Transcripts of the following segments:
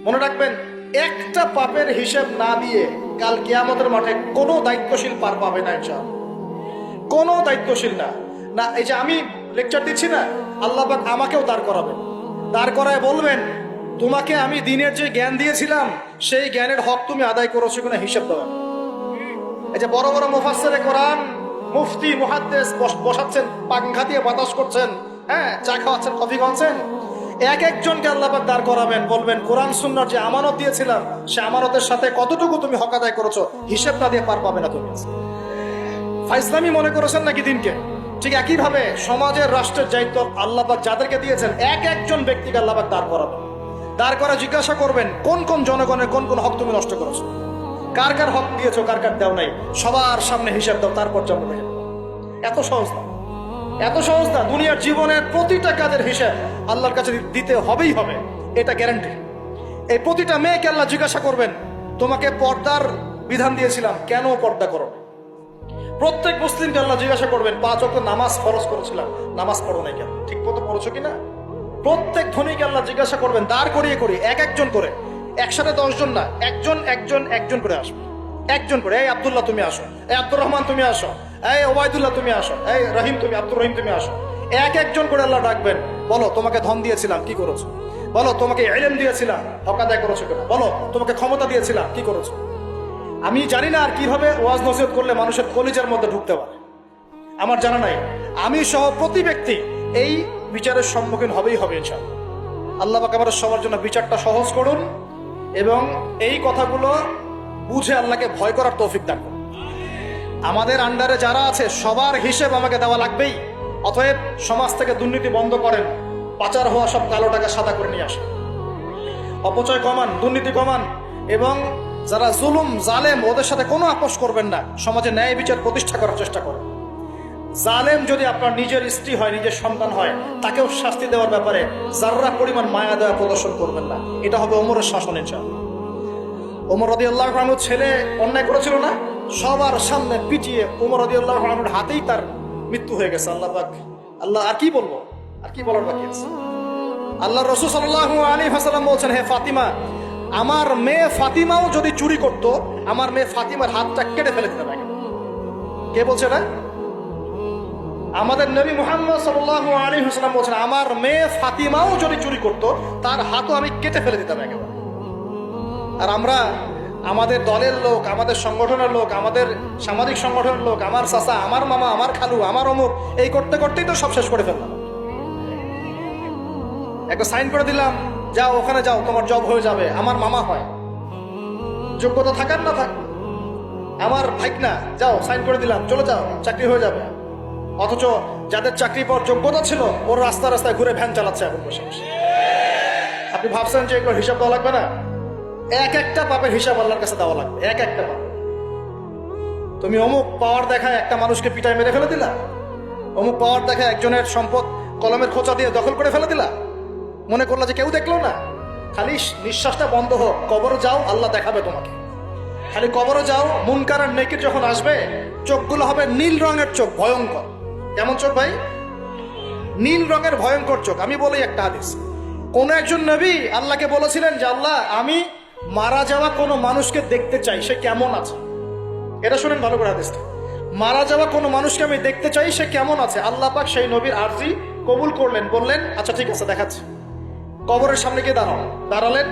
মনে রাখবেন, একটা পাপের হিসেব না দিয়ে কাল কিয়ামতের মাঠে কোনো দায়িত্বশীল পার পাবে না ইনশাআল্লাহ। কোনো দায়িত্বশীল না। না, এই যে আমি লেকচার দিচ্ছি না, আল্লাহ পাক আমাকেও দাঁড় করাবেন, দাঁড় করায় বলবেন তোমাকে আমি দিনের যে জ্ঞান দিয়েছিলাম সেই জ্ঞানের হক তুমি আদায় করেছো কিনা হিসাব দেওয়া। এই যে বড় বড় মুফাসসিরে কোরআন, মুফতি, মুহাদ্দিস বসাচ্ছেন, পাংখা দিয়ে বাতাস করছেন, হ্যাঁ, চা খাওয়াচ্ছেন, কফি খাওয়াচ্ছেন, এক একজনকে আল্লাহ পাক দাঁড় করাবেন, বলবেন কোরআন সুন্নাহর যে আমানত দিয়েছিলাম সে আমানতের সাথে কতটুকু তুমি হক আদায় করেছো হিসাব না দিয়ে পার পাবে না তুমি। ফাইজলামি মনে করেছেন নাকি দিনকে? ঠিক একইভাবে সমাজের, রাষ্ট্রের দায়িত্ব আল্লাহ পাক যাদেরকে দিয়েছেন এক একজন ব্যক্তিকে আল্লাহ পাক দাঁড় করাবেন। দাঁড় করা জিজ্ঞাসা করবেন কোন কোন জনগণের কোন কোন হক তুমি নষ্ট করেছো, কার কার হক দিয়েছো, কার কার দেও নাই, সবার সামনে হিসাব দাও, তারপর জন্ম নেবে। এত সহজ না, এত সহজ না। দুনিয়ার জীবনের প্রতিটা কাজের হিসাব আল্লাহর কাছে দিতে হবেই হবে, এটা গ্যারান্টি। এই প্রতিটা মেয়েকে আল্লাহ জিজ্ঞাসা করবেন তোমাকে পর্দার বিধান দিয়েছিলাম, কেন পর্দা করো? প্রত্যেক মুসলিমকে আল্লাহ জিজ্ঞাসা করবেন 5 ওয়াক্ত নামাজ ফরজ করেছিলাম, নামাজ পড়ো নাই কেন, ঠিক মতো পড়েছো কিনা? প্রত্যেক ধনীকে আল্লাহ জিজ্ঞাসা করবেন দাঁড় করিয়ে করিয়ে, এক একজন করে, একসাথে 10 জন না, একজন একজন একজন করে আসবে, একজন করে। এই আব্দুল্লাহ তুমি আসো, এই আব্দুর রহমান তুমি আসো, এই ওবায়দুল্লাহ তুমি আসো, এই রহিম তুমি, আব্দুর রহিম তুমি আসো। এক একজন করে আল্লাহ ডাকবেন, বলো তোমাকে ধন দিয়েছিলাম, কি করেছো? বলো তোমাকে ইলম দিয়েছিলাম, হক আদায় করেছো কিনা? বলো তোমাকে ক্ষমতা দিয়েছিলাম, কি করেছো? আমি জানি না আর কিভাবে ওয়াজ নসিহত করলে মানুষের কলিজার মধ্যে ঢুকতে পারে, আমার জানা নাই। আমি সহ প্রতি ব্যক্তি এই বিচারের সম্মুখীন হবেই হবে ইনশাআল্লাহ। আল্লাহ পাক আমাদের সবার জন্য বিচারটা সহজ করুন এবং এই কথাগুলো বুঝে আল্লাহকে ভয় করার তৌফিক দান করুন। আমাদের আন্ডারে যারা আছে সবার হিসেব আমাকে দেওয়া লাগবেই। অতএব সমাজ থেকে দুর্নীতি বন্ধ করেন, পাচার হওয়া সব কালো টাকা সাদা করে নিয়ে আসেন, অপচয় কমান, দুর্নীতি কমান, এবং যারা জুলুম জালেম ওদের সাথে কোনো আপোষ করবেন না, সমাজে ন্যায় বিচার প্রতিষ্ঠা করার চেষ্টা করেন। জালেম যদি আপনার নিজের স্ত্রী হয়, নিজের সন্তান হয়, তাকেও শাস্তি দেওয়ার ব্যাপারে যাররা পরিমাণ মায়া দেওয়া প্রদর্শন করবেন না। এটা হবে ওমরের শাসন ইনশাআল্লাহ। ওমর রাদিয়াল্লাহু আনহুর ছেলে অন্যায় করেছিল না, সবার সামনে পিটিয়ে ওমর রাদিয়াল্লাহু আনহুর হাতেই তার মৃত্যু হয়ে গেছে। আল্লাহ পাক, আল্লাহ আর কি বলবো, আর কি বলার বাকি আছে? আল্লাহ রাসূল সাল্লাল্লাহু আলাইহি ওয়াসাল্লাম বলছেন, হে ফাতিমা, আমার মেয়ে ফাতিমাও যদি চুরি করত, আমার মেয়ে ফাতিমার হাতটা কেটে ফেলে দিতে পারে। কে বলছে না? আমাদের নবী মুহাম্মদ সাল্লাল্লাহু আলাইহি ওয়াসাল্লাম বলছেন, আমার মেয়ে ফাতিমাও যদি চুরি করত, তার হাতও আমি কেটে ফেলে দিতাম একেবারে। আর আমরা আমাদের দলের লোক, আমাদের সংগঠনের লোক, আমাদের সামাজিক সংগঠনের লোক, আমার চাচা, আমার মামা, আমার খালু, আমার অমুক, এই করতে করতেই তো সব শেষ করে ফেললাম। একটা সাইন করে দিলাম, যাও ওখানে যাও, তোমার জব হয়ে যাবে, আমার মামা হয়, যোগ্যতা থাকার না থাক, আমার ভাইকনা, যাও সাইন করে দিলাম, চলে যাও, চাকরি হয়ে যাবে। অথচ যাদের চাকরি পাওয়ার যোগ্যতা ছিল, ওর রাস্তা রাস্তায় ঘুরে ভ্যান চালাচ্ছে এখন বসে বসে। আপনি ভাবছেন যে এগুলোর হিসাব দেওয়া লাগবে না? এক একটা পাপের হিসাব আল্লাহর কাছে দেওয়া লাগবে, এক একটা পাপ। তুমি অমুক পাওয়ার দেখায় একটা মানুষকে পিটায় মেরে ফেলে দিলা, অমুক পাওয়ার দেখায় একজনের সম্পদ কলমের খোঁচা দিয়ে দখল করে ফেলে দিলা, মনে করলা যে কেউ দেখলো না। খালি নিঃশ্বাসটা বন্ধ হোক, কবরে যাও, আল্লাহ দেখাবে তোমাকে। খালি কবরে যাও, মুনকার আর নেকির যখন আসবে, চোখগুলো হবে নীল রঙের চোখ, ভয়ঙ্কর। কেমন চোখ ভাই? নীল রঙের ভয়ঙ্কর চোখ। আমি বলি একটা হাদিস, কোন একজন নবী আল্লাহকে বলেছিলেন যে আল্লাহ, আমি মারা যাওয়া কোনো মানুষকে দেখতে চাই, সে কেমন আছে। এটা শুনেন ভালো করে হাদিসটা, মারা যাওয়া কোনো মানুষকে আমি দেখতে চাই, সে কেমন আছে। আল্লাহ পাক সেই নবীর আরজি কবুল করলেন, বললেন আচ্ছা ঠিক আছে, দেখাচ্ছি। কবরের সামনে গিয়ে দাঁড়ালেন।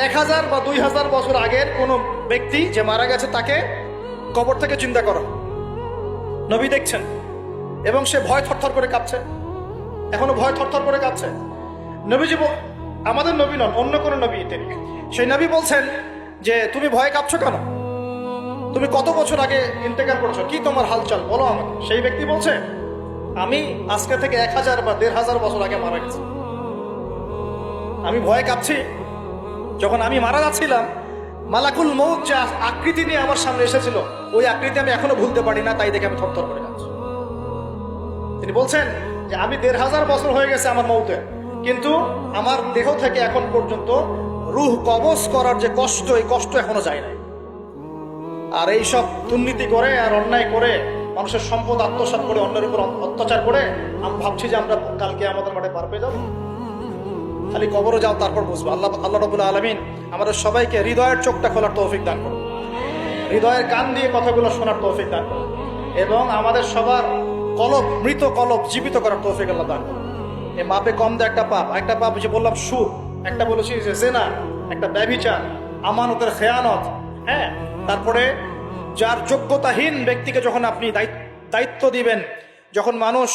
1000 বা 2000 বছর আগের কোন ব্যক্তি যে মারা গেছে, তাকে কবর থেকে চিন্তা করো, নবী দেখছেন, এবং সে ভয় থরথর করে কাঁপছে, এখনো ভয় থরথর করে কাঁপছে। নবীজি, আমাদের নবী নন, অন্য কোন নবী, তিনি, সেই নবী বলছেন যে তুমি ভয় কাঁপছো কেন? তুমি কত বছর আগে ইন্তেকাল করেছো, কি তোমার হালচাল বলো আমাকে। সেই ব্যক্তি বলছে, আমি আজকে থেকে 1000 বা 1500 বছর আগে মারা গেছি। আমি ভয়ে কাঁপছি। যখন আমি মারা যাচ্ছিলাম, মালাকুল মউত যে আকৃতি নিয়ে আমার সামনে এসেছিল, ওই আকৃতি আমি এখনো ভুলতে পারি না, তাই দেখে আমি থরথর করে কাঁপছি। তিনি বলছেন যে আমি 1500 বছর হয়ে গেছে আমার মউতের, কিন্তু আমার দেহ থেকে এখন পর্যন্ত রূহ কবজ করার যে কষ্ট, এই কষ্ট এখনো যায় নাই। আর এই সব দুর্নীতি করে আর অন্যায় করে, মানুষের সম্পদ আত্মসাৎ করে, অন্যের উপর অত্যাচার করে, আমি ভাবছি যে আমরা কালকে আমাদের মাঠে পার পেয়ে যাবো। খালি কবরে যাও তারপর বুঝবো। আল্লাহ রাব্বুল আলামিন আমাদের সবাইকে হৃদয়ের চোখটা খোলার তৌফিক দান করুন, হৃদয়ের কান দিয়ে কথাগুলো শোনার তৌফিক দান করুন, এবং আমাদের সবার কলব, মৃত কলব জীবিত করার তৌফিক আল্লাহ দান করুন। এই মাপে কম দেয় একটা পাপ যে বললাম সুদ, একটা বলেছি যে জেনা, একটা ব্যভিচার, আমানতের খেয়ানত, হ্যাঁ, তারপরে যার যোগ্যতাহীন ব্যক্তিকে যখন আপনি দায়িত্ব দিবেন, যখন মানুষ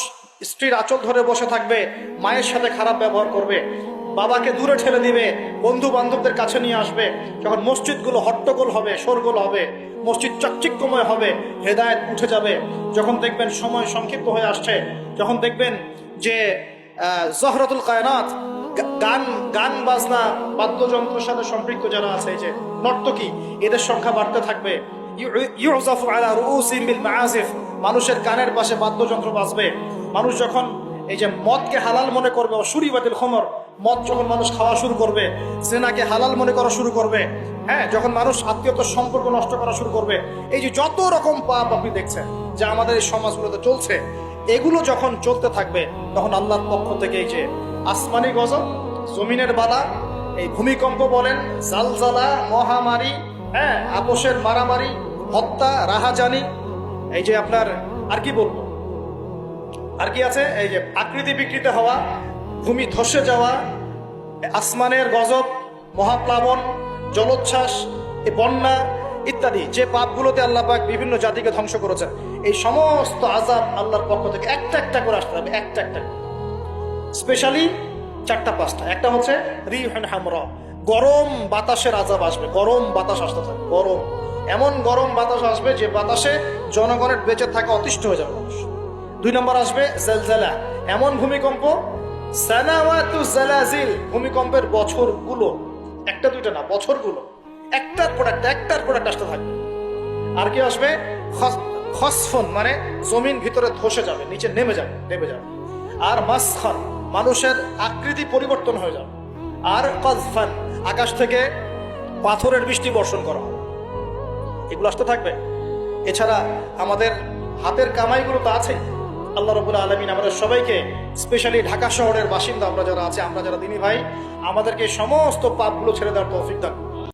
স্ত্রীর আঁচল ধরে বসে থাকবে, মায়ের সাথে খারাপ ব্যবহার করবে, বাবাকে দূরে ঠেলে দিবে, বন্ধু বান্ধবদের কাছে নিয়ে আসবে, যখন মসজিদগুলো হট্টগোল হবে, শোরগোল হবে, মসজিদ চকচিক্যময় হবে, হেদায়েত উঠে যাবে, যখন দেখবেন সময় সংক্ষিপ্ত হয়ে আসছে, যখন দেখবেন যে জহরাতুল কায়নাত, গান বাজনা বাদ্যযন্ত্রের সাথে সম্পৃক্ত যারা আছে, এই যে নর্তকী, এদের সংখ্যা বাড়তে থাকবে। ইউজাফু আলা রুউসিহিম বিল মাআজিফ, মানুষের কানের পাশে বাদ্যযন্ত্র বাজবে। মানুষ যখন এই যে মদকে হালাল মনে করবে, শুরিবাতিল খমর, মদ যখন মানুষ খাওয়া শুরু করবে, জেনাকে হালাল মনে করা শুরু করবে, হ্যাঁ, যখন মানুষ আত্মীয়তার সম্পর্ক নষ্ট করা শুরু করবে, এই যে যত রকম পাপ আপনি দেখছেন যে আমাদের এই সমাজগুলোতে চলছে, এগুলো যখন চলতে থাকবে, তখন আল্লাহর পক্ষ থেকে এই যে আসমানি গজব, জমিনের বালা, এই ভূমিকম্প বলেন, জালজালা, মহামারী, হ্যাঁ, আপোষের মারামারি, হত্যা, রাহাজানি, এই যে আপনার আর কি বলবো, আর কি আছে, এই যে আকৃতি বিকৃতি হওয়া, ভূমি ধসে যাওয়া, আসমানের গজব, মহাপ্লাবন, জলোচ্ছ্বাস, এই বন্যা ইত্যাদি, যে পাপগুলোতে আল্লাহ পাক বিভিন্ন জাতিকে ধ্বংস করেছেন, এই সমস্ত আযাব আল্লাহর পক্ষ থেকে একটা একটা করে আসতে হবে, একটা একটা, স্পেশালি 4-5টা। একটা হচ্ছে রিহুন হামরা, গরম বাতাসের আযাব আসবে, গরম বাতাস আসতে থাকবে, গরম, এমন গরম বাতাস আসবে যে বাতাসে জনগণের বেঁচে থাকা অতিষ্ঠ হয়ে যাবে মানুষ। 2 নম্বর আসবে জালজালা, এমন ভূমিকম্প, সানাওয়াতু জালাজিল, ভূমিকম্পের বছরগুলো, একটা দুইটা না, বছরগুলো একটার পর একটা আসতে থাকবে। আর কি আসবে, খসফন, মানে জমিন ভিতরে ধসে যাবে, নিচে নেমে যাবে। আর মাসখান, মানুষের আকৃতি পরিবর্তন হয়ে যাবে। আর কাযফান, আকাশ থেকে পাথরের বৃষ্টি বর্ষণ করা হবে। এগুলো আসতে থাকবে। এছাড়া আমাদের হাতের কামাইগুলো তো আছে। আল্লাহ রাব্বুল আলামিন আমাদের সবাইকে, স্পেশালি ঢাকা শহরের বাসিন্দা আমরা যারা আছে, আমরা যারা দিনী ভাই, আমাদেরকে সমস্ত পাপগুলো ছেড়ে দেওয়ার তৌফিক দান।